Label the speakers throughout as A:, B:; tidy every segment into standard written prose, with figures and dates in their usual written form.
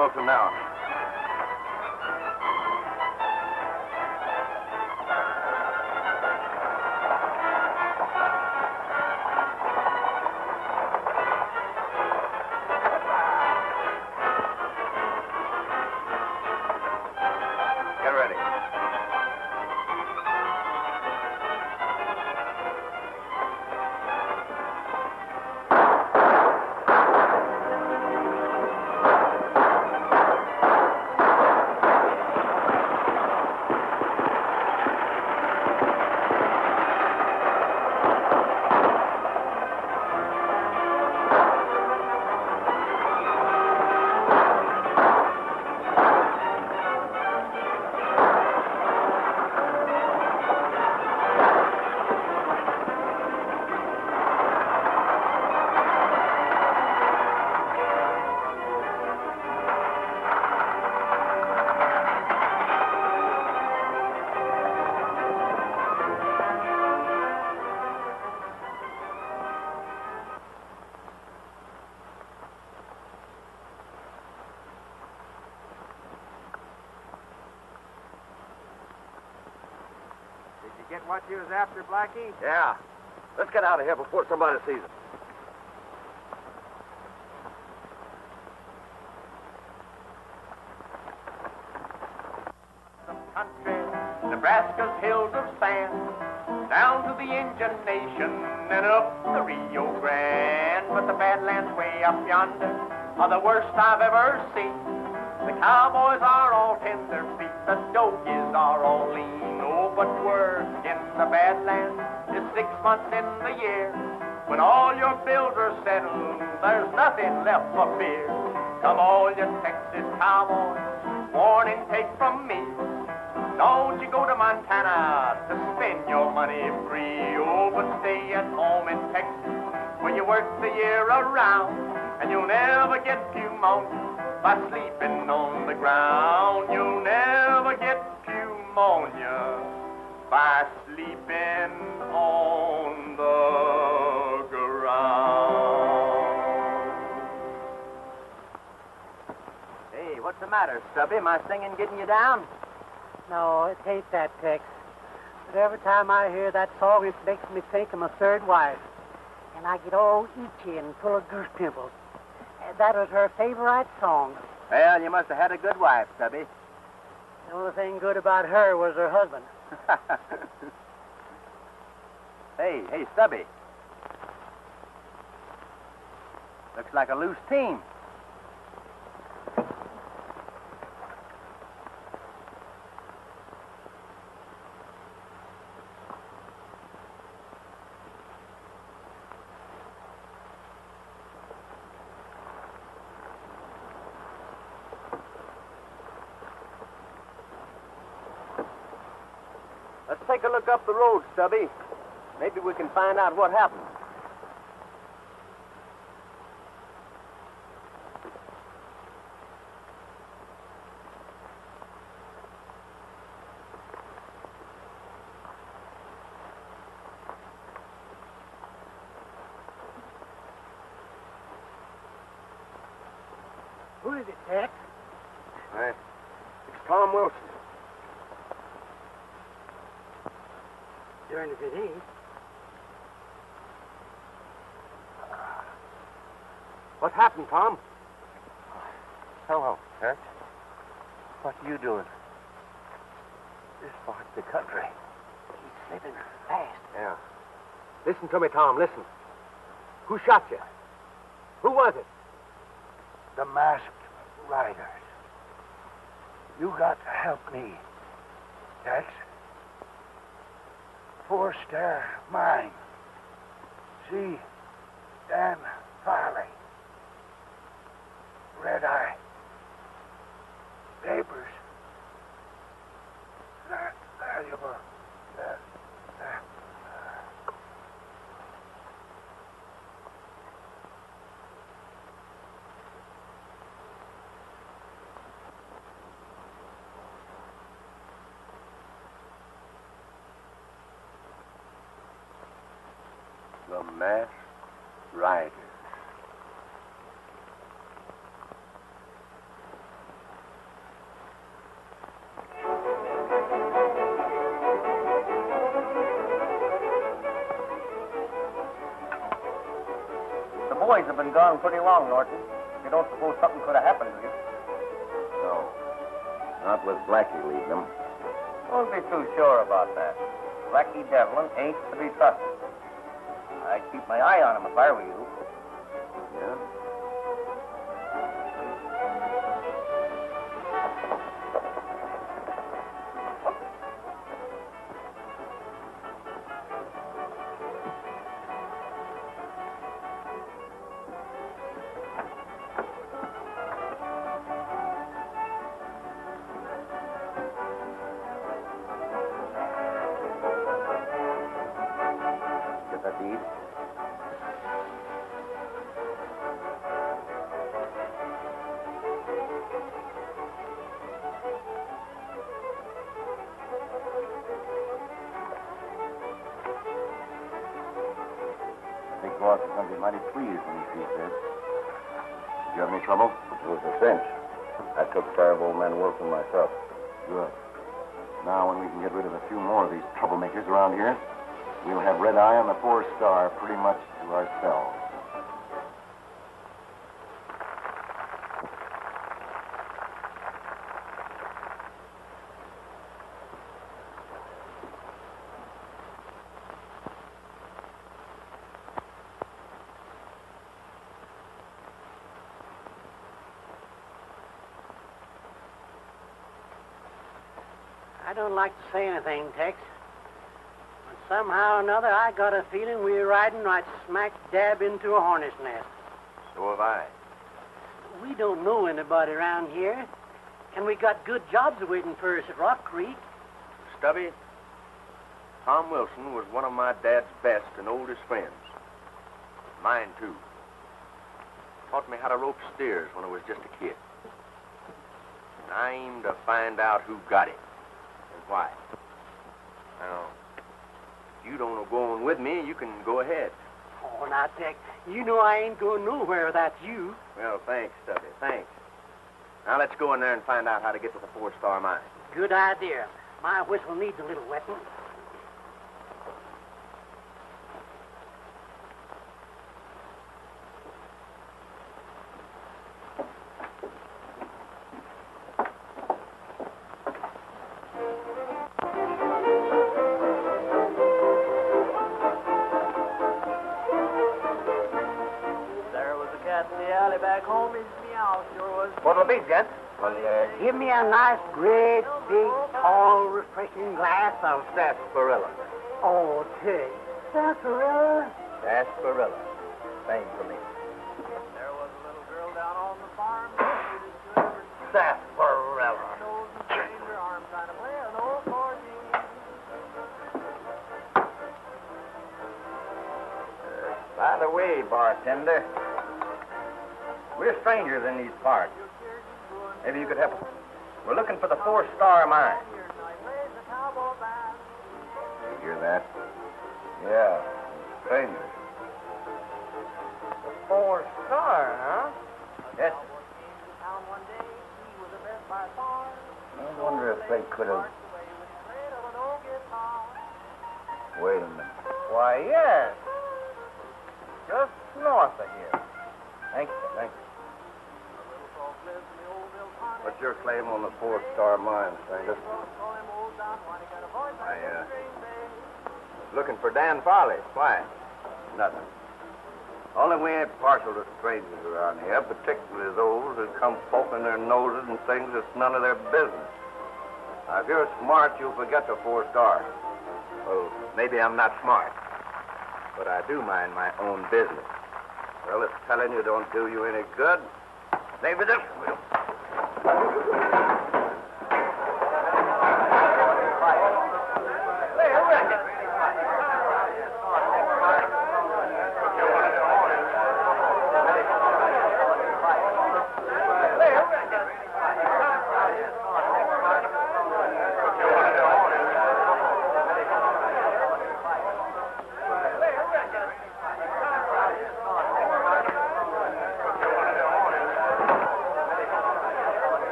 A: Wilson, now. Get ready.
B: Get what you was after, Blackie?
A: Yeah. Let's get out of here before somebody sees us.
C: Some country, Nebraska's hills of sand, down to the Indian Nation and up the Rio Grande. But the Badlands way up yonder are the worst I've ever seen. The cowboys are all tender feet, the dogies are all lean. Oh, but work in the Badlands is 6 months in the year. When all your bills are settled, there's nothing left for fear. Come all you Texas cowboys, warning take from me. Don't you go to Montana to spend your money free. Oh, but stay at home in Texas where you work the year around, and you'll never get pneumonia by sleeping on the ground. You'll never get pneumonia by sleeping on the ground.
B: Hey, what's the matter, Stubby? My singing getting you down?
D: No, it ain't that, Tex. But every time I hear that song, it makes me think of my third wife. And I get all itchy and full of goose pimples. That was her favorite song.
B: Well, you must have had a good wife, Stubby.
D: The only thing good about her was her husband.
B: Hey, Stubby. Looks like a loose team. Let's take a look up the road, Stubby. Maybe we can find out what happened.
D: Who is it, Tex?
A: It's Tom Wilson.
D: Darn if it ain't.
A: What happened, Tom?
B: Hello, Tex. What are you doing? This part's the country.
D: He's slipping fast.
A: Yeah. Listen to me, Tom. Listen. Who shot you? Who was it?
E: The masked riders. You got to help me, Tex. Forced their mine. See, Dan Farley. Red Eye. Papers. Valuable.
B: The masked riders. boys have been gone pretty long, Norton. You don't suppose something could have happened to you?
F: No. Not with Blackie leading them.
B: Don't be too sure about that. Blackie Devlin ain't to be trusted. I'd keep my eye on him if I were you.
F: Yeah? Get that deed? Big boss is going to be mighty pleased when he sees this. Did you have any trouble? It was a cinch. I took care of old man Wilson myself. Good. Now, when we can get rid of a few more of these troublemakers around here, we'll have Red Eye on the 4-star pretty much to ourselves.
D: I don't like to say anything, Tex. But somehow or another, I got a feeling we're riding right smack dab into a hornet's nest.
C: So have I.
D: We don't know anybody around here, and we got good jobs waiting for us at Rock Creek.
C: Stubby, Tom Wilson was one of my dad's best and oldest friends. Mine, too. Taught me how to rope steers when I was just a kid. And I aim to find out who got it and why. Now, if you don't know going with me, you can go ahead.
D: Oh, now, Tex, you know I ain't going nowhere without you.
C: Well, thanks, Stubby, thanks. Now, let's go in there and find out how to get to the 4-star mine.
D: Good idea. My whistle needs a little wetting.
B: What'll it be, gent?
F: Well,
D: Give me a nice, great, big, tall, refreshing glass of...
B: Sarsaparilla.
D: Oh, Tex, sarsaparilla?
B: Sarsaparilla. Same for me.
C: There was a little girl down on the farm.
B: Sarsaparilla. By the way, bartender, we're strangers in these parts. Maybe you could help us. We're looking for the 4-star mine.
F: you hear that?
B: Yeah, strangers. The 4-star, huh? Yes. I wonder if they could have... Wait a minute. Why, yes. Just north of here. Thank you, thank you.
F: What's your claim on the 4-star mine, stranger?
C: I, looking for Dan Farley. Why?
F: Nothing. Only we ain't partial to strangers around here, particularly those who come poking their noses and things that's none of their business. Now, if you're smart, you'll forget the 4-star.
C: Well, maybe I'm not smart, but I do mind my own business.
F: Well, if telling you don't do you any good, maybe this will.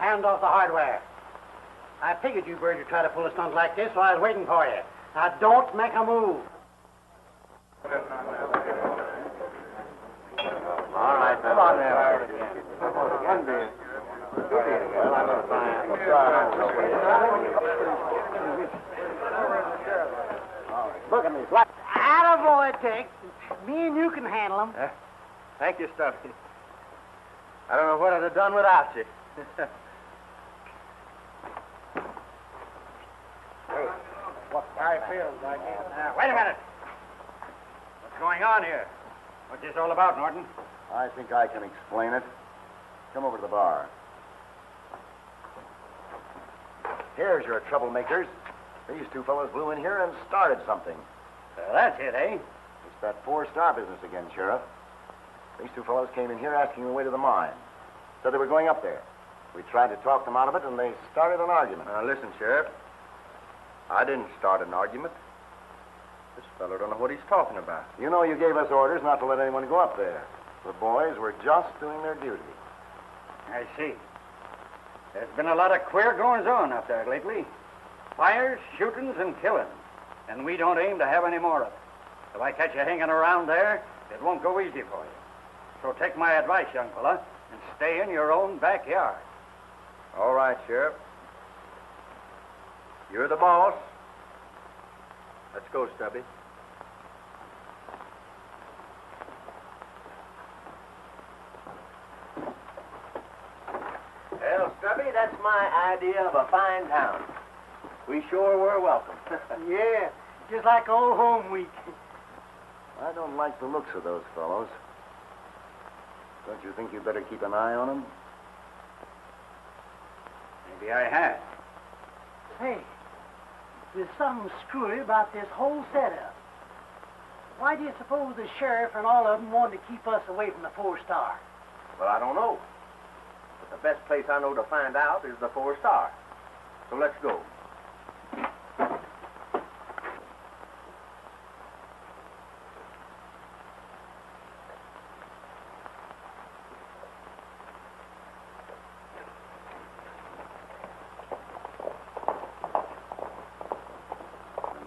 D: hand off the hardware. I figured you birds would try to pull a stunt like this, so I was waiting for you. Now, don't make a move.
A: All right, come on there. Look at me.
D: Attaboy, Tex. Me and you can handle them.
A: Thank you, Stumpy. I don't know what I'd have done without you.
C: Hey, what I feels like it. Wait a minute. What's going on here? What's this all about, Norton?
F: I think I can explain it. Come over to the bar. Here's your troublemakers. These two fellows blew in here and started something.
C: That's it, eh?
F: It's that 4-star business again, Sheriff. These two fellows came in here asking the way to the mine. Said they were going up there. We tried to talk them out of it, and they started an argument.
A: Now, listen, Sheriff. I didn't start an argument. This fellow don't know what he's talking about.
F: You know you gave us orders not to let anyone go up there. The boys were just doing their duty.
C: I see. There's been a lot of queer goings-on up there lately. Fires, shootings, and killings. And we don't aim to have any more of it. If I catch you hanging around there, it won't go easy for you. So take my advice, young fella, and stay in your own backyard.
A: All right, Sheriff. You're the boss. Let's go, Stubby. Well, Stubby, that's my idea of a fine town. We sure were welcome.
D: Yeah, just like old home week.
F: I don't like the looks of those fellows. Don't you think you'd better keep an eye on them?
C: Maybe I have.
D: Hey, there's something screwy about this whole setup. Why do you suppose the sheriff and all of them wanted to keep us away from the 4-star?
A: Well, I don't know. But the best place I know to find out is the 4-star. So let's go.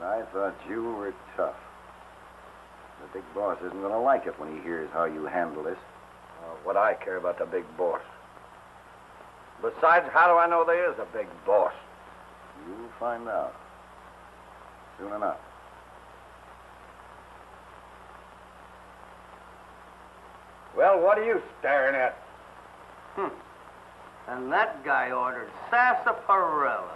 F: I thought you were tough. The big boss isn't going to like it when he hears how you handle this.
A: What I care about the big boss. Besides, how do I know there is a big boss?
F: You'll find out. Soon enough.
A: Well, what are you staring at?
C: And that guy ordered sarsaparilla.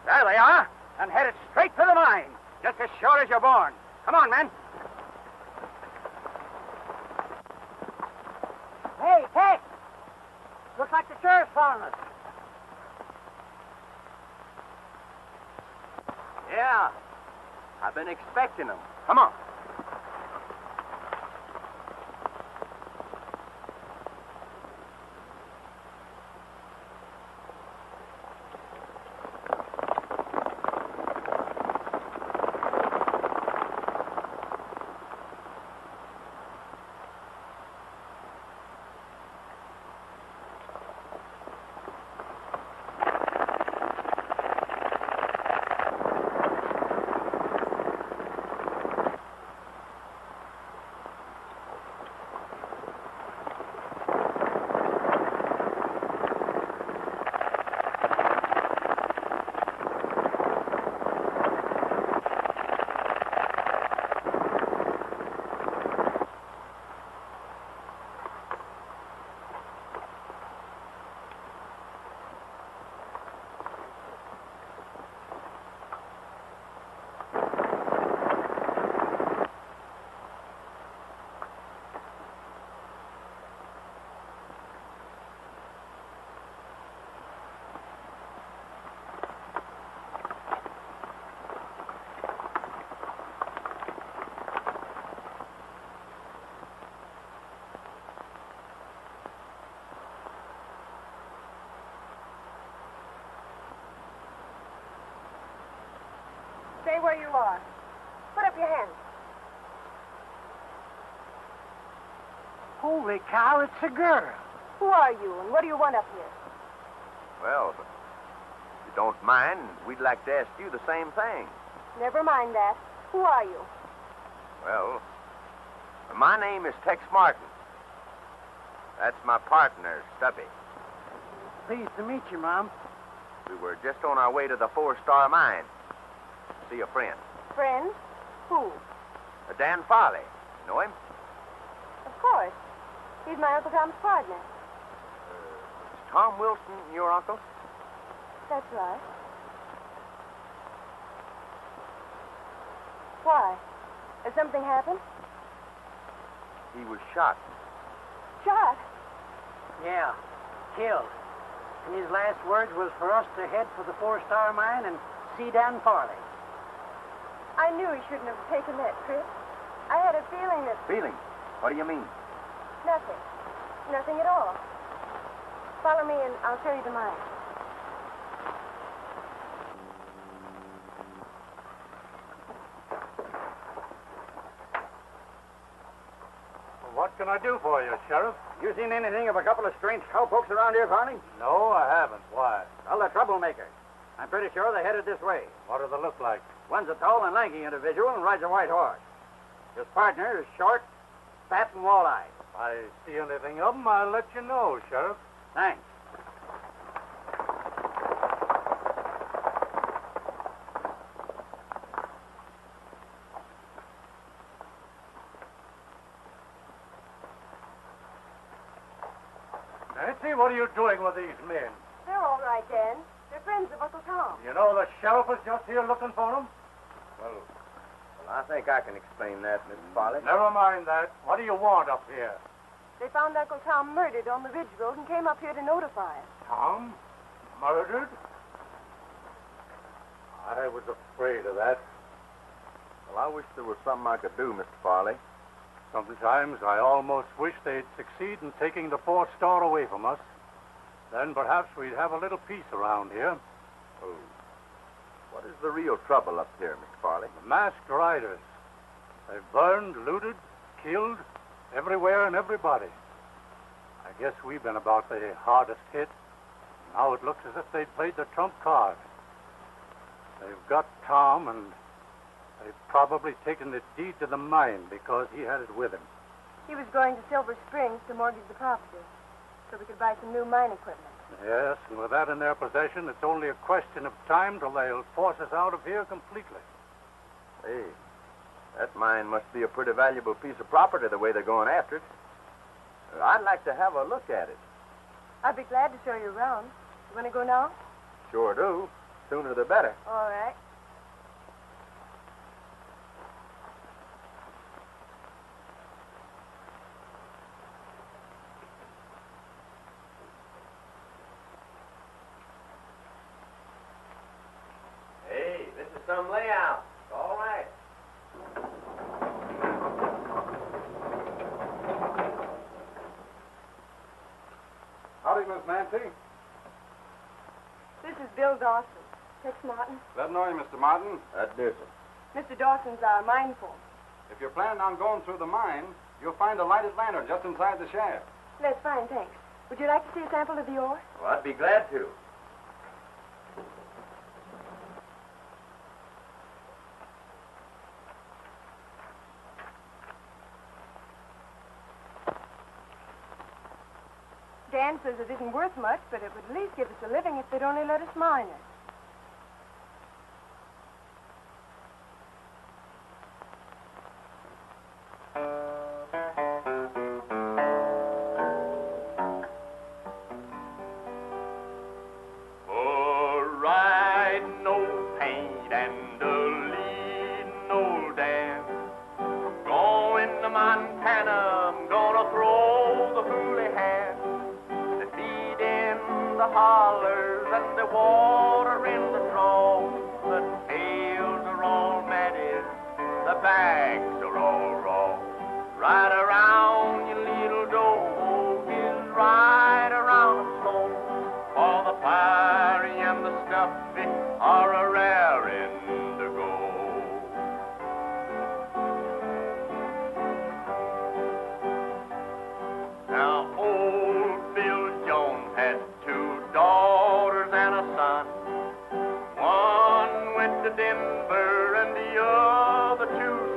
C: There they are, and headed straight for the mine, just as sure as you're born. Come on, men.
D: Hey, Tex! Looks like the sheriff's found us.
A: Yeah. I've been expecting them. Come on.
G: where you are. Put up your hands.
D: Holy cow, it's a girl.
G: Who are you, and what do you want up here?
A: Well, if you don't mind, we'd like to ask you the same thing.
G: Never mind that. Who are you?
A: Well, my name is Tex Martin. That's my partner, Stubby.
D: Pleased to meet you, Mom.
A: We were just on our way to the 4-Star Mine. See a friend.
G: Friend? Who?
A: Dan Farley. You know him?
G: Of course. He's my Uncle Tom's partner.
A: Is Tom Wilson your uncle?
G: That's right. Why? Has something happened?
A: He was shot.
G: Shot?
D: Yeah, killed. And his last words was for us to head for the 4-Star Mine and see Dan Farley.
G: I knew he shouldn't have taken that trip. I had a feeling that...
A: Feeling? What do you mean?
G: Nothing. Nothing at all. Follow me and I'll show you the mine.
E: What can I do for you, Sheriff?
B: You seen anything of a couple of strange cowpokes around here, Farley?
E: No, I haven't. Why?
B: Well, they're troublemakers. I'm pretty sure they're headed this way.
E: What do they look like?
B: One's a tall and lanky individual and rides a white horse. His partner is short, fat, and wall-eyed.
E: If I see anything of them, I'll let you know, Sheriff.
B: Thanks.
E: Nancy, what are you doing with these men?
G: They're all right, Dan. They're friends of Uncle Tom.
E: You know the sheriff is just here looking for them?
A: Well, I think I can explain that, Mr. Farley.
E: Never mind that. What do you want up here?
G: They found Uncle Tom murdered on the Ridge Road and came up here to notify us.
E: Tom? Murdered? I was afraid of that.
A: Well, I wish there was something I could do, Mr. Farley.
E: Sometimes I almost wish they'd succeed in taking the 4-Star away from us. Then perhaps we'd have a little peace around here.
A: Oh. What is the real trouble up here, Mr. Farley?
E: The masked riders. They've burned, looted, killed, everywhere and everybody. I guess we've been about the hardest hit. Now it looks as if they'd played the trump card. They've got Tom, and they've probably taken the deed to the mine because he had it with him.
G: He was going to Silver Springs to mortgage the property so we could buy some new mine equipment.
E: Yes, and with that in their possession, it's only a question of time till they'll force us out of here completely.
A: Hey, that mine must be a pretty valuable piece of property the way they're going after it. I'd like to have a look at it.
G: I'd be glad to show you around. You want to go now?
A: Sure do. Sooner the better.
G: All right.
C: Hey, this is some layout. All right.
F: Howdy, Miss Nancy.
G: This is Bill Dawson. Tex Martin.
F: Glad to know you, Mr. Martin.
A: That's Dawson.
G: Mr. Dawson's our mine foreman.
F: If you're planning on going through the mine, you'll find a lighted lantern just inside the shaft.
G: That's fine, thanks. Would you like to see a sample of the ore?
A: Well, I'd be glad to.
G: Dan says it isn't worth much, but it would at least give us a living if they'd only let us mine it.
C: Hollers and the water in the trough. The tails are all matted, the bags are all raw. Right around your little dog is right around the stone. For the fiery and the stuffy are a raring to go.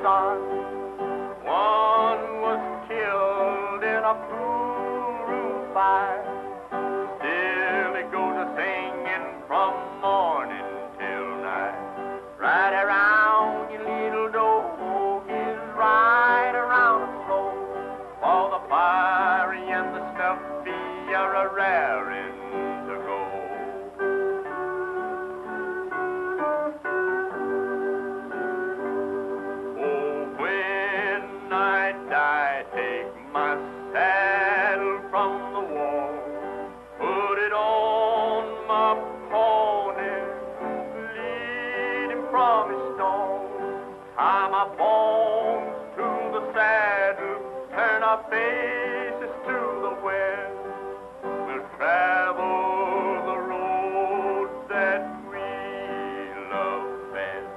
C: start. One was killed in a pool room fire. Still it goes a-singing from morning till night. Right around your little dog is right around the floor. For the fiery and the stuffy are a-raring to go. Oh, when I die, take my saddle from the wall, put it on my pony, lead him from his stall, tie my bones to the saddle, turn our faces to the west. We'll travel the road that we love best.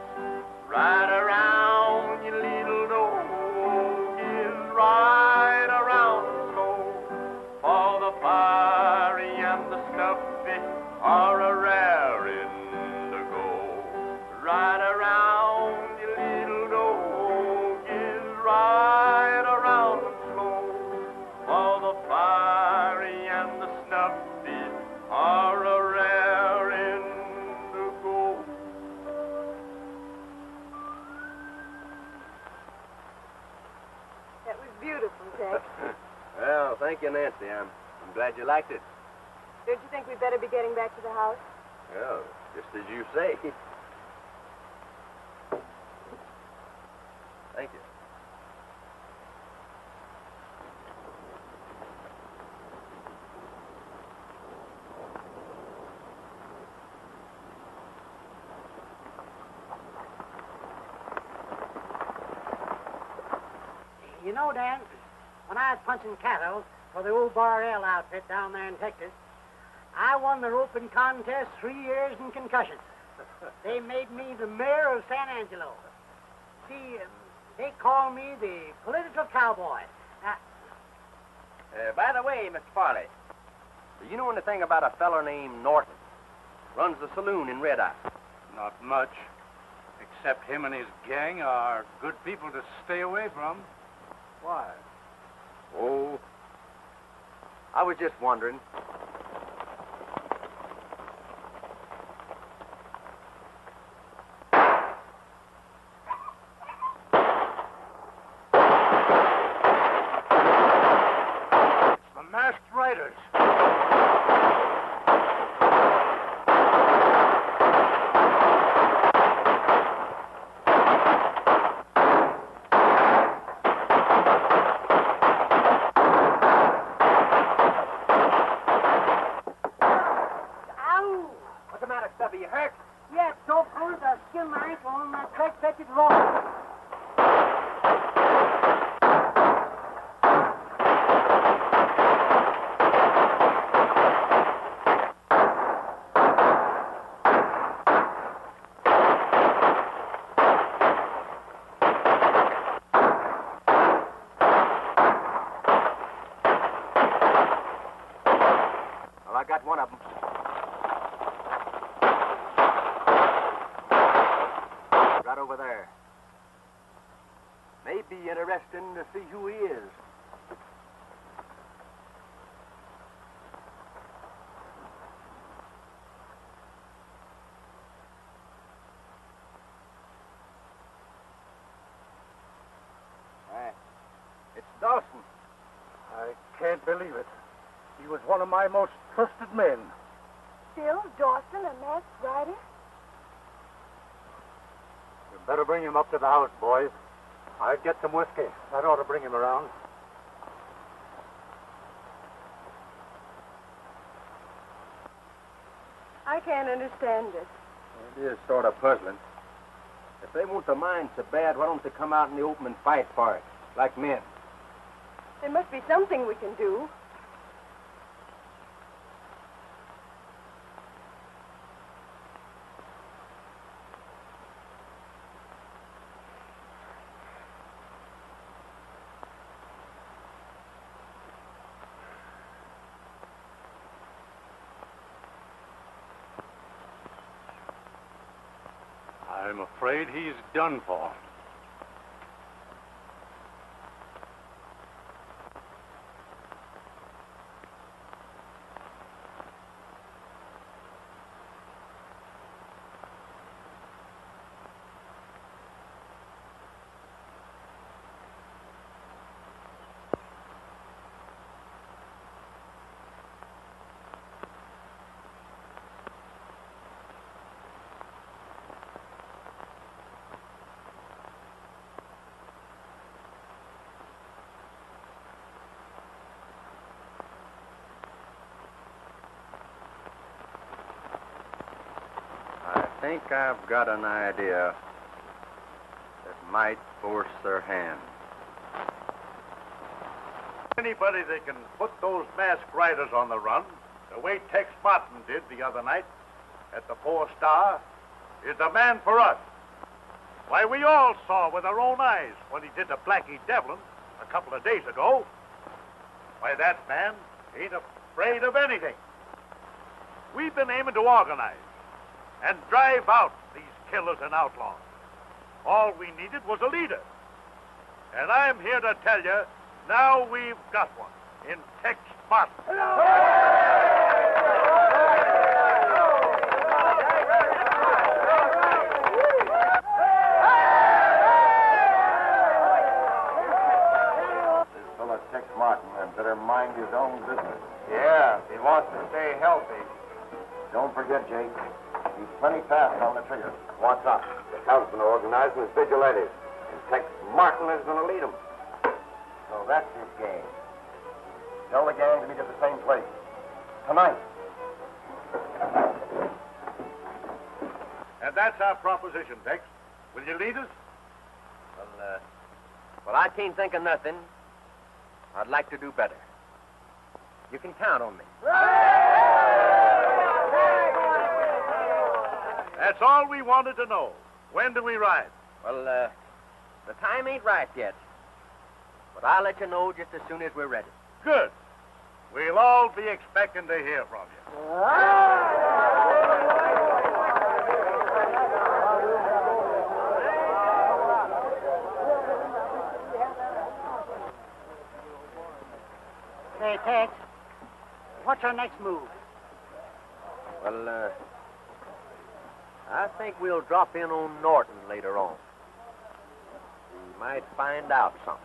C: Right around your little dog is right around the slow. For the fiery and the stuffy are a-raring to go. Right around your little dog is right around the slow. For the fiery and the snuffy are a-raring to go.
G: That was beautiful, Tex.
A: Well, thank you, Nancy. I'm glad you liked it.
G: Don't you think we'd better be getting back to the house?
A: Well, just as you say. Thank you.
D: You know, Dan, when I was punching cattle for the old Bar L outfit down there in Texas, I won the roping contest 3 years in concussion. They made me the mayor of San Angelo. See, they call me the political cowboy.
B: By the way, Mr. Farley, do you know anything about a feller named Norton? Runs the saloon in Red Eye.
E: Not much. Except him and his gang are good people to stay away from.
A: Why? Oh, I was just wondering.
E: The masked riders.
D: Ow!
B: What's the matter, Stubby? You hurt?
D: Yeah, so pulled I skinned my ankle on my track fetched wrong.
A: Well, I got one of them. Right over there. May be interesting to see who he is. It's Dawson.
E: I can't believe it. He was one of my most trusted men.
G: Still, Dawson, a masked rider?
E: You better bring him up to the house, boys. I'd get some whiskey. That ought to bring him around.
G: I can't understand it.
A: It is sort of puzzling. If they want the mine so bad, why don't they come out in the open and fight for it, like men?
G: There must be something we can do.
E: I'm afraid he's done for.
B: think I've got an idea that might force their hand.
E: Anybody that can put those masked riders on the run, the way Tex Martin did the other night at the 4 Star, is the man for us. Why, we all saw with our own eyes what he did to Blackie Devlin a couple of days ago. Why, that man ain't afraid of anything. We've been aiming to organize and drive out these killers and outlaws. All we needed was a leader. And I'm here to tell you, now we've got one in Tex Martin.
F: This fellow Tex Martin had better mind his own business.
B: Yeah, he wants to stay healthy.
F: Don't forget, Jake, he's plenty fast on the trigger.
B: What's up?
F: The town's been organizing as vigilantes, and Tex Martin is going to lead them. So that's his game. Tell the gang to meet at the same place. Tonight.
E: And that's our proposition, Tex. Will you lead us?
B: Well, I can't think of nothing. I'd like to do better. You can count on me.
E: That's all we wanted to know. When do we ride?
B: Well, the time ain't right yet. But I'll let you know just as soon as we're ready.
E: Good. We'll all be expecting to hear from you.
D: Say, Tex, what's our next move?
B: Well, I think we'll drop in on Norton later on. We might find out something.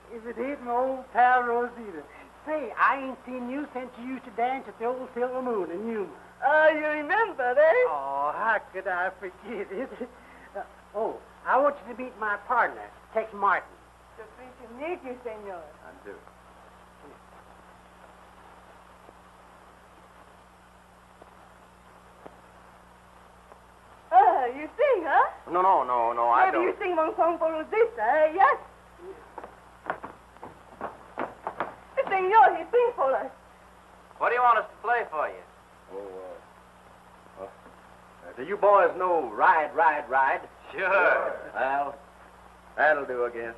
D: If it ain't my old pal Rosita. Say, I ain't seen you since you used to dance at the old Silver Moon in Yuma.
H: You remember, eh?
D: Oh, how could I forget it? I want you to meet my partner, Tex Martin.
H: So free to meet you, senor.
B: I do.
H: You sing, huh?
B: No, I
H: Maybe
B: don't.
H: you sing one song for Rosita, eh? Yes? Senor, he sings for us.
B: What do you want us to play for you? Do you boys know Ride, Ride, Ride? Sure. Well, that'll do, I guess.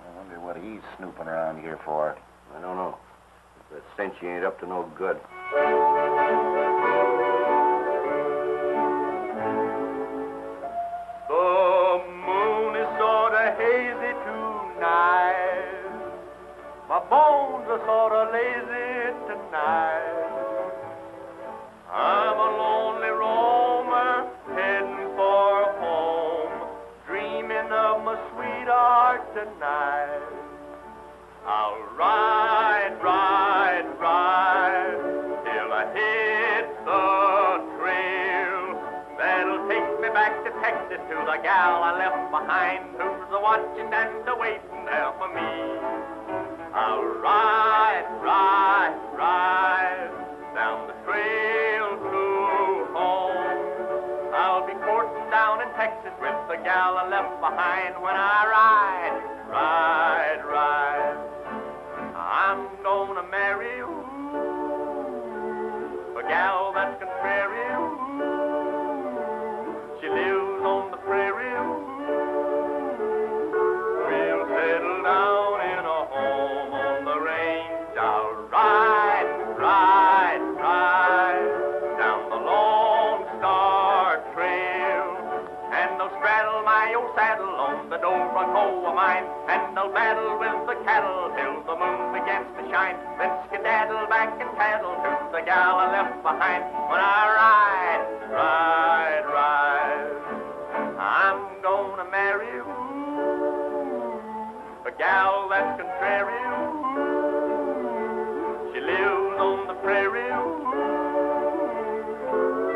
F: I wonder what he's snooping around here for.
B: I don't know. The cinch ain't up to no good.
C: The moon is sort of hazy tonight. My bones are sort of lazy tonight. I'm a lonely roamer heading for home, dreaming of my sweetheart tonight. I'll ride, ride, ride till I hit the trail that'll take me back to Texas to the gal I left behind, who's a watching and a waiting there for me. I'll ride, ride, ride down the trail to home. I'll be courting down in gal I left behind when I ride, ride, ride. I'm gonna marry a gal that's contrary. She lives on the prairie. We'll settle down in a home on the range. I'll ride, ride, ride down the Lone Star Trail, and I'll straddle my old saddle on the Arapaho of mine, and I'll battle with the cattle till the moon begins to shine. Then skedaddle back and paddle to the gal I left behind when I ride, ride, ride. I'm gonna marry a gal that's contrary. She lives on the prairie.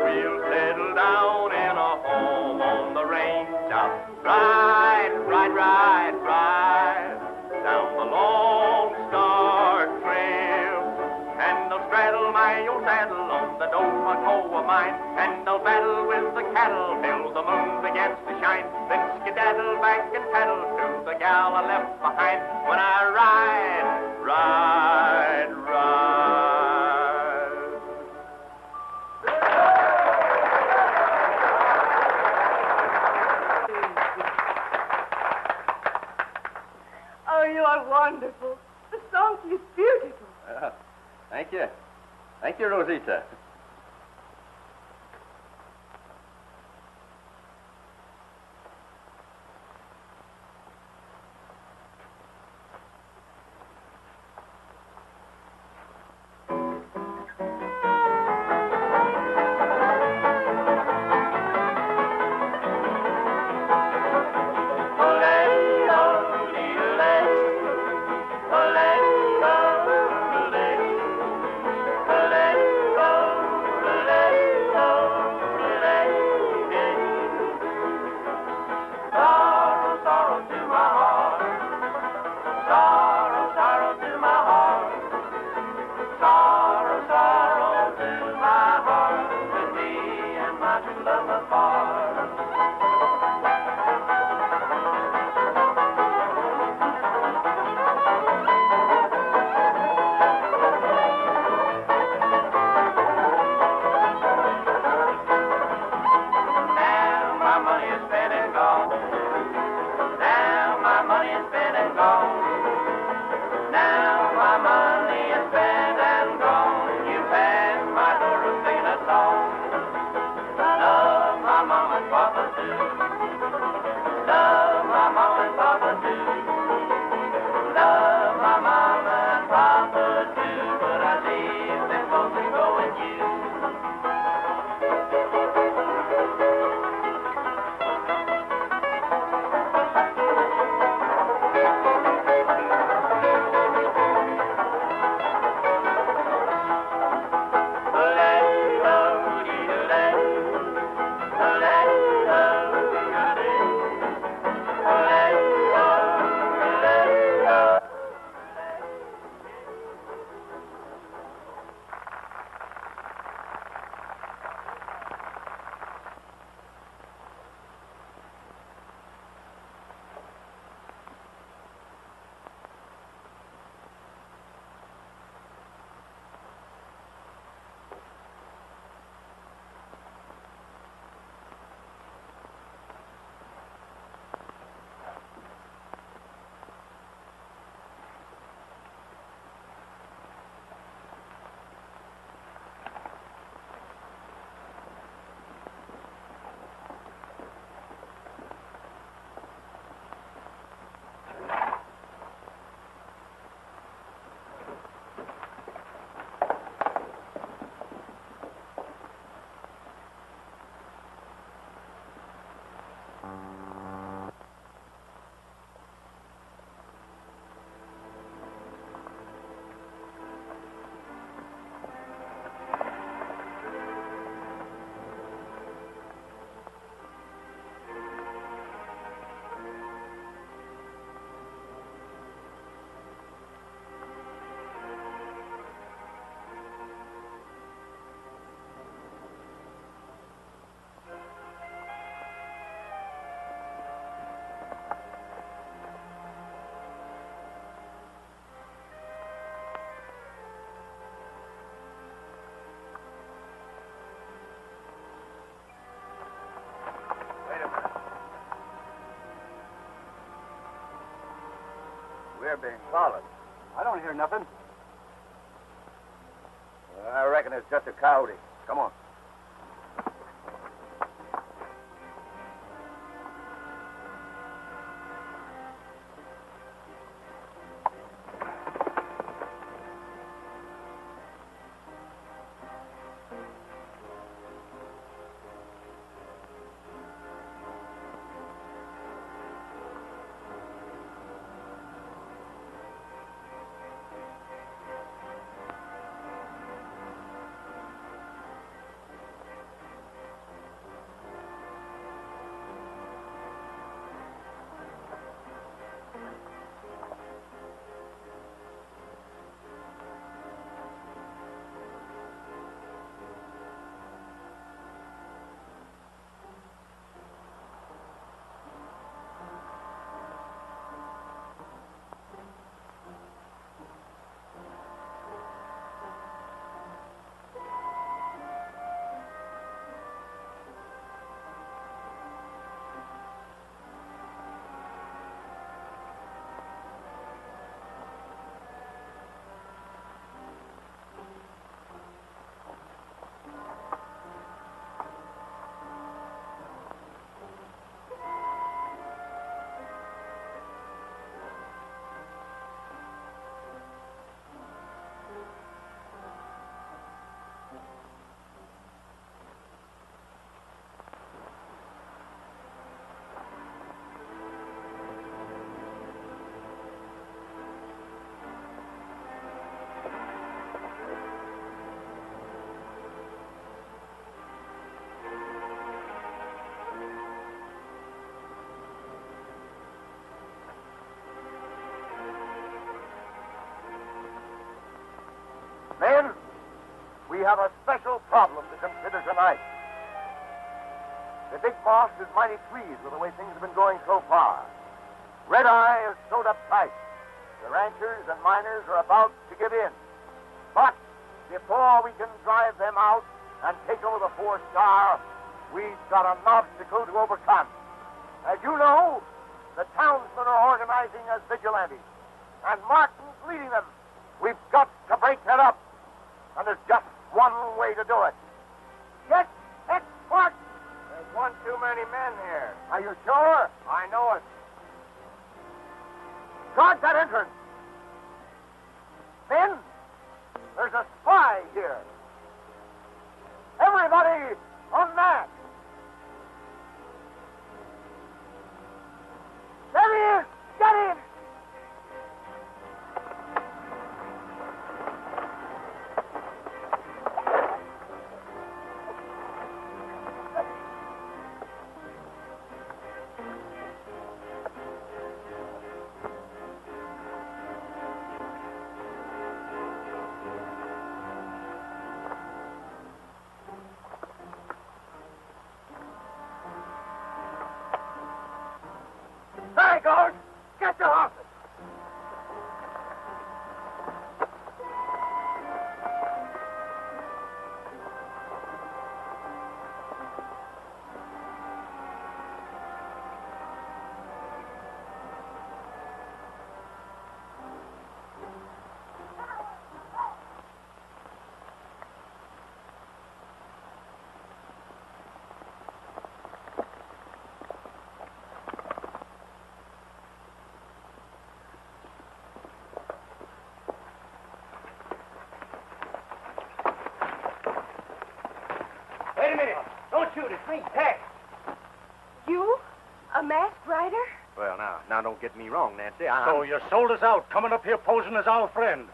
C: We'll settle down in a home on the range. I'll ride, ride, ride, ride down the Lone Star Trail, and I'll straddle my old saddle on the Arapaho of mine, and I'll battle with the cattle till the moon begins to shine. Then skedaddle back and paddle to the gal I left behind when I ride, ride, ride.
H: Oh, you are wonderful. The song is beautiful.
B: Thank you. Thank you, Rosita. We're being followed.
E: I don't hear nothing.
B: I reckon it's just a coyote. Come on. Men, we have a special problem to consider tonight. The big boss is mighty pleased with the way things have been going so far. Red Eye is sewed up tight. The ranchers and miners are about to give in. But before we can drive them out and take over the 4-star, we've got an obstacle to overcome. As you know, the townsmen are organizing as vigilantes, and Martin's leading them. We've got to break that up. And there's just one way to do it. Yes, it's Martin. There's one too many men here. Are you sure? I know it. Guard that entrance. Men, there's a spy here. Everybody on that. There he is. Get him. There he goes. Get your horses.
C: Wait a minute. Don't shoot. It's me, Tex.
H: You? A masked rider?
B: Well, now, don't get me wrong, Nancy.
E: So you sold us out, coming up here posing as our friend.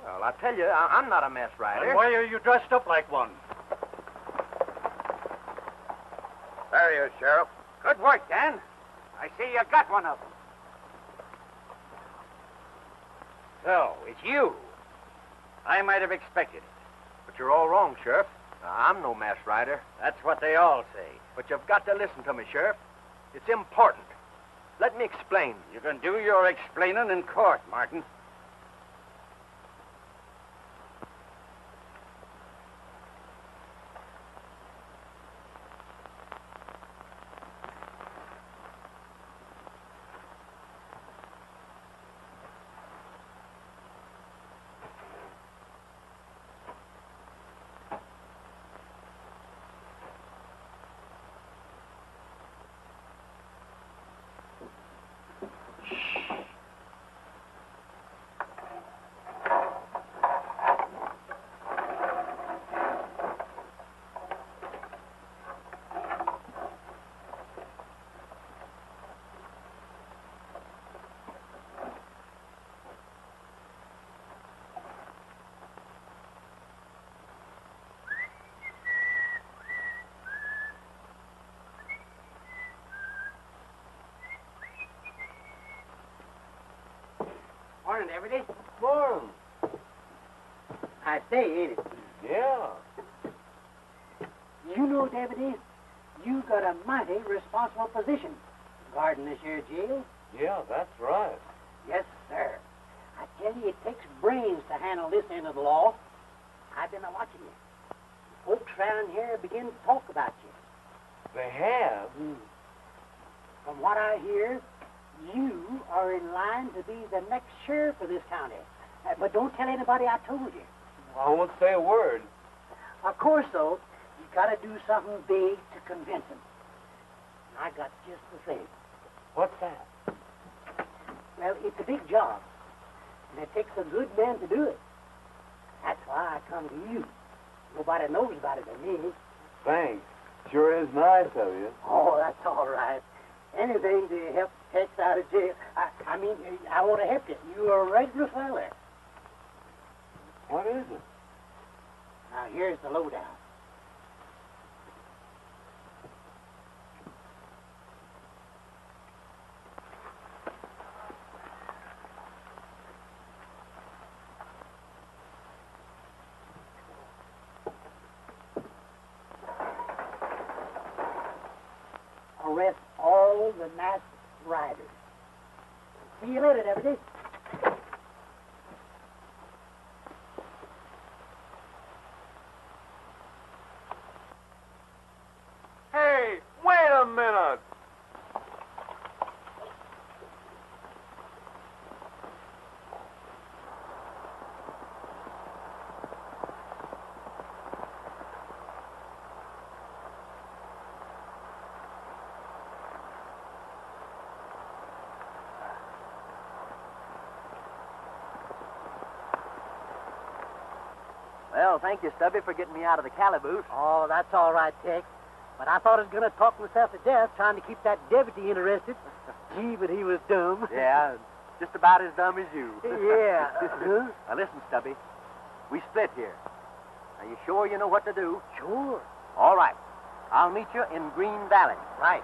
B: Well, I tell you, I'm not a masked rider.
E: Then why are you dressed up like one?
B: There he is, Sheriff.
C: Good work, Dan. I see you got one of them. So, it's you. I might have expected it.
B: But you're all wrong, Sheriff. I'm no masked rider.
C: That's what they all say.
B: But you've got to listen to me, Sheriff. It's important. Let me explain.
C: You can do your explaining in court, Martin.
D: Morning, Deputy.
A: Morning.
D: Nice day, ain't it?
A: Yeah.
D: You know, Deputy, you got a mighty responsible position guarding this here jail.
A: Yeah, that's right.
D: Yes, sir. I tell you, it takes brains to handle this end of the law. I've been watching you. Folks around here begin to talk about you.
A: They have?
D: From what I hear, you are in line to be the next sheriff of this county. But don't tell anybody I told you.
A: I won't say a word.
D: Of course, though, you got to do something big to convince them. And I got just the thing.
A: What's that?
D: Well, it's a big job, and it takes a good man to do it. That's why I come to you. Nobody knows about it but me.
A: Thanks. Sure is nice of you.
D: Oh, that's all right. Anything to help Tex out of jail. I mean, I want to help you. You're a regular fella.
A: What is it?
D: Now, here's the lowdown. Arrest all the masked riders. See you later, Deputy.
B: Hey, wait a minute.
C: Well, thank you, Stubby, for getting me out of the calaboose.
D: Oh, that's all right, Tex. But I thought I was going to talk myself to death trying to keep that deputy interested. Gee, but he was dumb.
C: Yeah, just about as dumb as you.
D: Yeah.
C: Now, listen, Stubby. We split here. Are you sure you know what to do?
D: Sure.
C: All right. I'll meet you in Green Valley.
D: Right.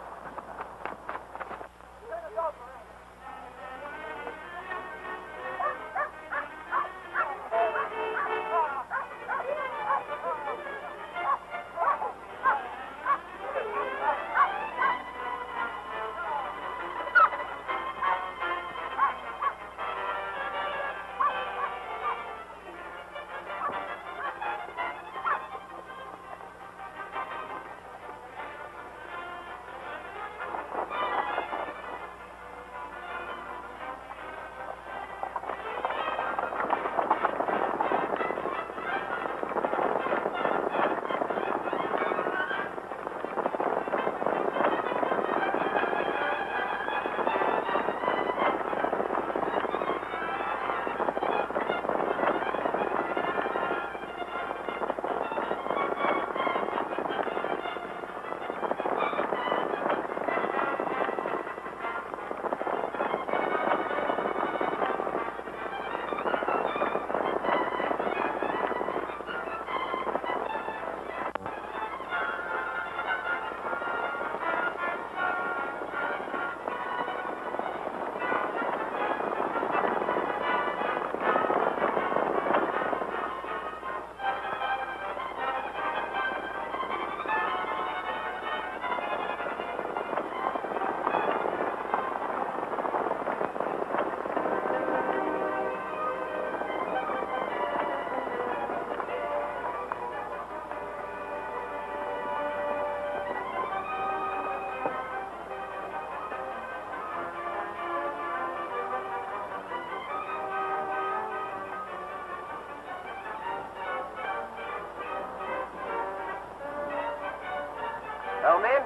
C: Well, men,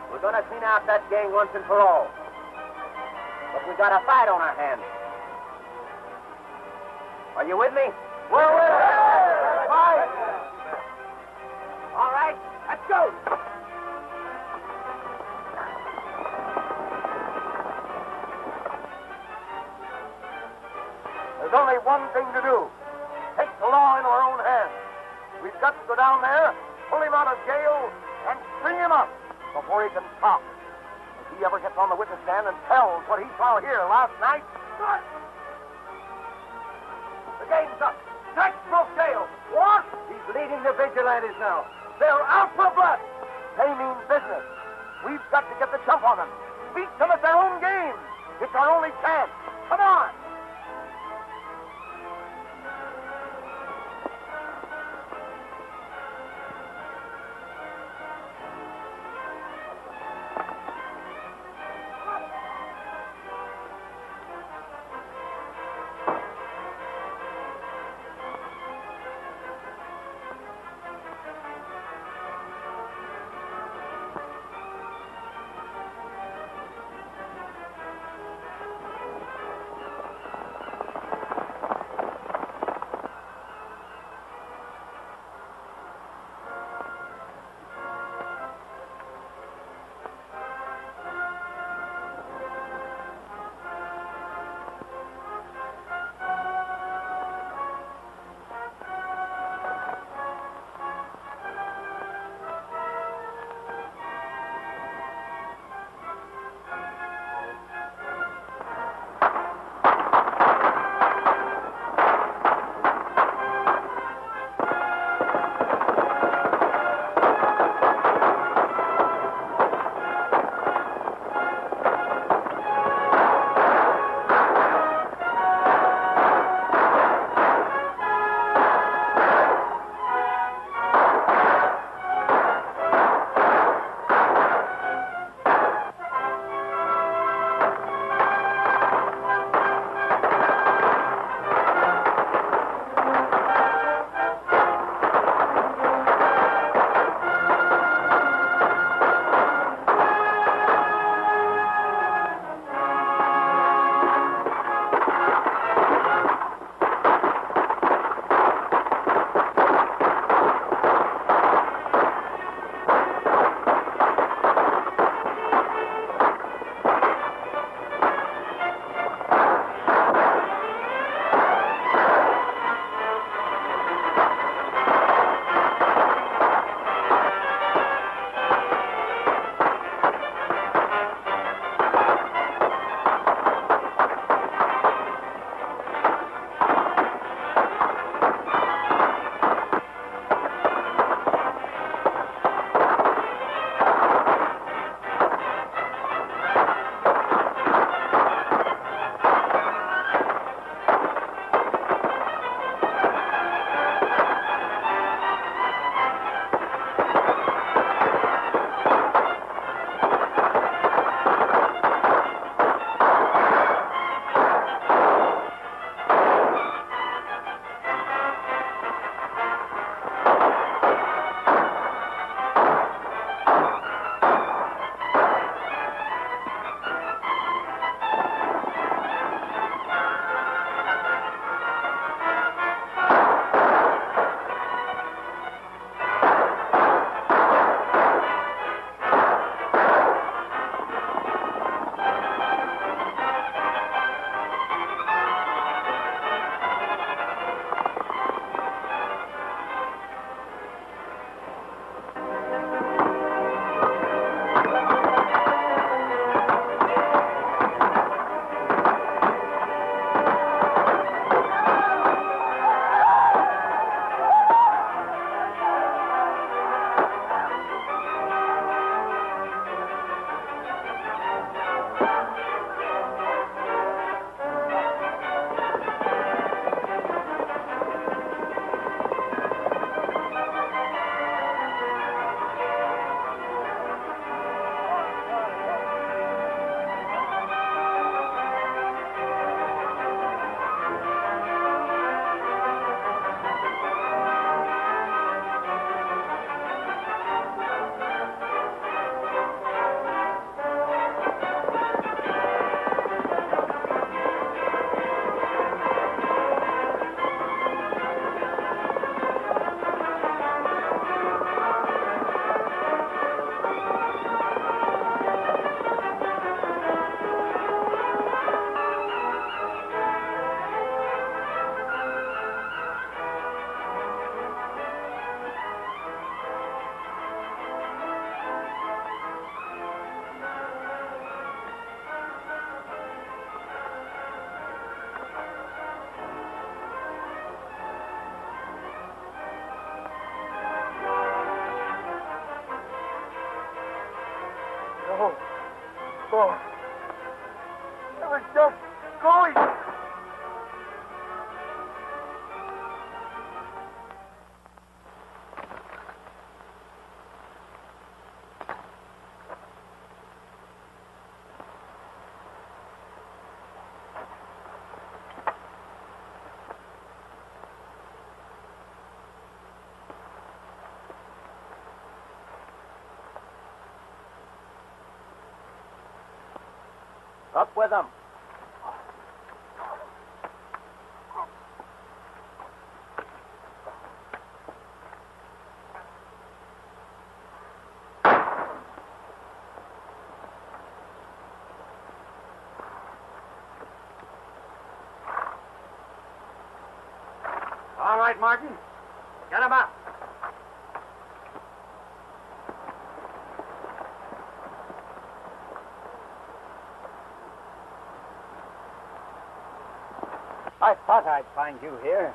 C: we're going to clean out that gang once and for all. But we got a fight on our hands. Are you with me?
B: We're with it. Fight.
C: All right, let's go.
B: There's only one thing to do. Take the law into our own hands. We've got to go down there, pull him out of jail, and string him up before he can talk. If he ever gets on the witness stand and tells what he saw here last night, game's up. Next broke jail. What? He's leading the vigilantes now. They're out for blood. They mean business. We've got to get the jump on them. Beat them at their own game. It's our only chance. Come on.
A: Up with them.
C: All right, Martin. Get him up.
A: I thought I'd find you here.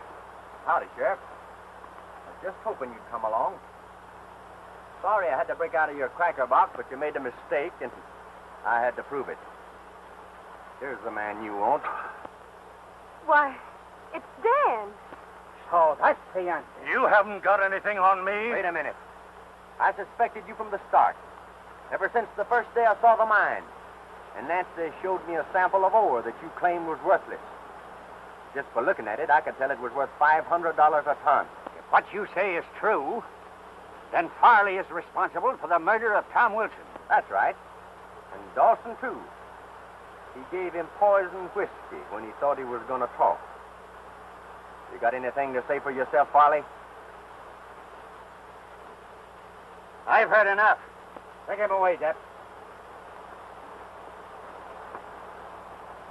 A: Howdy, Sheriff. I was just hoping you'd come along. Sorry I had to break out of your cracker box, but you made a mistake, and I had to prove it. Here's the man you want.
G: Why, it's Dan.
D: So that's the answer.
E: You haven't got anything on me.
A: Wait a minute. I suspected you from the start. Ever since the first day I saw the mine. And Nancy showed me a sample of ore that you claimed was worthless. Just for looking at it, I could tell it was worth $500 a ton.
I: If what you say is true, then Farley is responsible for the murder of Tom Wilson.
A: That's right. And Dawson, too. He gave him poisoned whiskey when he thought he was going to talk. You got anything to say for yourself, Farley?
I: I've heard enough. Take him away, Depp.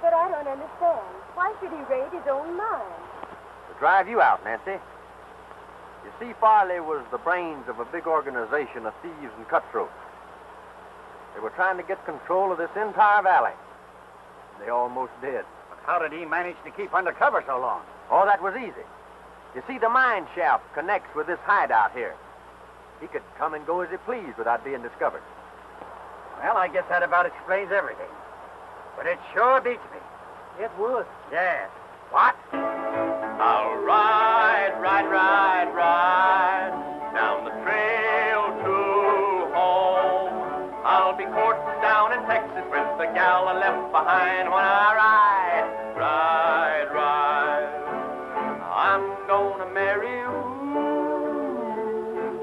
G: But I don't understand. Why should he raid his own mine?
A: To drive you out, Nancy. You see, Farley was the brains of a big organization of thieves and cutthroats. They were trying to get control of this entire valley. They almost did.
I: But how did he manage to keep under cover so long?
A: Oh, that was easy. You see, the mine shaft connects with this hideout here. He could come and go as he pleased without being discovered.
I: Well, I guess that about explains everything. But it sure beats me.
D: It would.
I: Yes. What?
C: I'll ride down the trail to home. I'll be courting down in Texas with the gal I left behind when I ride. I'm gonna marry you,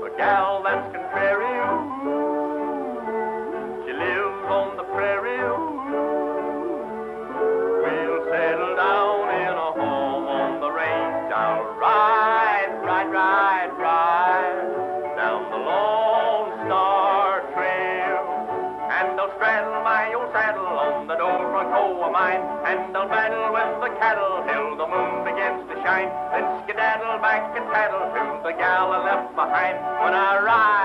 C: a gal that's contrary. She lives on the prairie. We'll settle down in a home on the range. I'll ride down the Lone Star Trail. And I'll straddle my old saddle on the door-front hoe of mine. And I'll battle with the cattle till the moon begins to shine. Then skedaddle back and paddle to the gal I left behind when I ride.